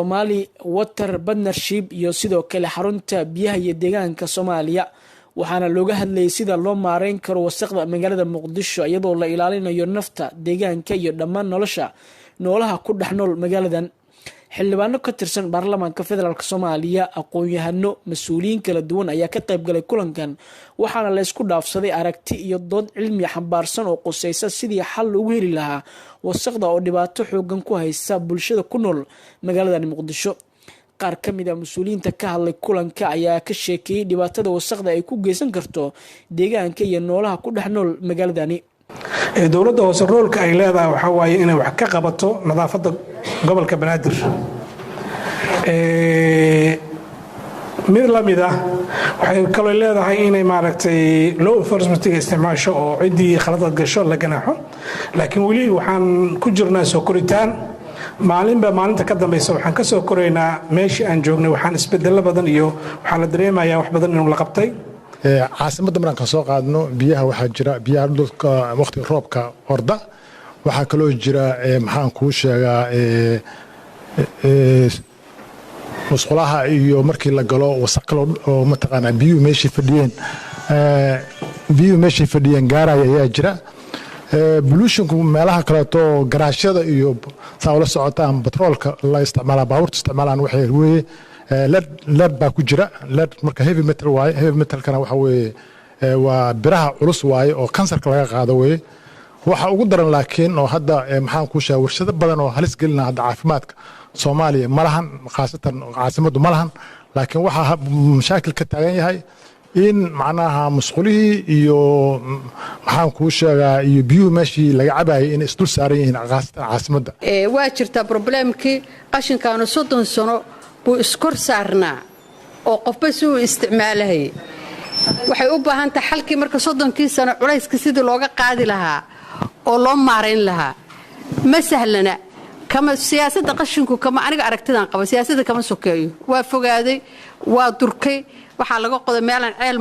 Somali Water Partnership iyo sidoo kale xarunta biyaha iyo deegaanka Soomaaliya waxaana looga hadlayay sida loo maareyn karo wasaqda magaalada Muqdisho iyadoo la ilaalinayo nafta deegaanka iyo dhammaan nolosha noolaha ku dhaxnool magaaladan. xildhibaano ka tirsan baarlamaanka federaalka Soomaaliya aqoon-yahano mas'uuliyiin kala duwan ayaa ka qayb galay kulankan waxaana la isku dhaafsaday aragti iyo dood cilmi xambaarsan oo qosaysa sidii xal loogu heli lahaa wasaqda oo dhibaato xoogan ku haysa bulshada ku nool magaalada Muqdisho. qaar ka mid ah mas'uuliyiinta ka hadlay kulanka ayaa ka sheekayay dhibaatada wasaqda ay ku geysan karto deegaanka iyo noolaha ku dhaxnool magaaladani. dowladda hoose roolka ay leedahay waxa waaye inay wax ka qabato nadaafadda gobolka Banaadir mid la mid ah waxay kaloo leedahay inay maaragtay law enforcement isticmaasho oo cidii khaladad gasho la ganaaxo laakiin wali waxaan ku jirnaa soo koritaan maalinta ka dambaysa waxaan ka soo koraynaa meeshii aan joognay waxaan isbedelo badan iyo waxaa la dareemayaa wax badan inuu la qabtay. caasimada markaan soo qaadno biyaha waxaa jira biyaha dhulka waqtiga roobka horda waxaa kaloo jira maxaan kuu sheegaa musqulaha iyo markii la galo wasaq kale oo mataqaanaa biyuhu meeshii fadhiyeen gaaraya ayaa jira. pollutionku meelaha kaleeto garaashyada iyo saa ula socotaan batroolka la isticmaalaa baabuurta isticmaalaan waxay weeye lead baa ku jira lead marka heavy metal waaye heavy metalkana waxa weeye waa biraha culus waaye oo kansarka laga qaado weeye waxa ugu daran laakiin oo hadda maxaan ku sheegay warshado badan oo halis gelina hadda caafimaadka Soomaaliya malahan khaasatan caasimadu malahan laakiin waxa mashaakil ka taagan yahay in macnaha musqulihii iyo maxaan ku sheegaa iyo biyuhu meeshii laga cabayay in isdul saaran yihiin caasimada waa jirta problemkii qashinkaanu 30 sano buu iskor saarnaa oo qofba suu isticmaalahay waxay u baahan tahay xalkii marka 30kii sano culayska sidii looga qaadi lahaa oo loo maareyn lahaa ma sahlana kama siyaasadda qashinku kama aniga aragtidan qaba siyaasadda kama sokeeyo waa fogaaday waa durkay waxa laga qoday meelan ceel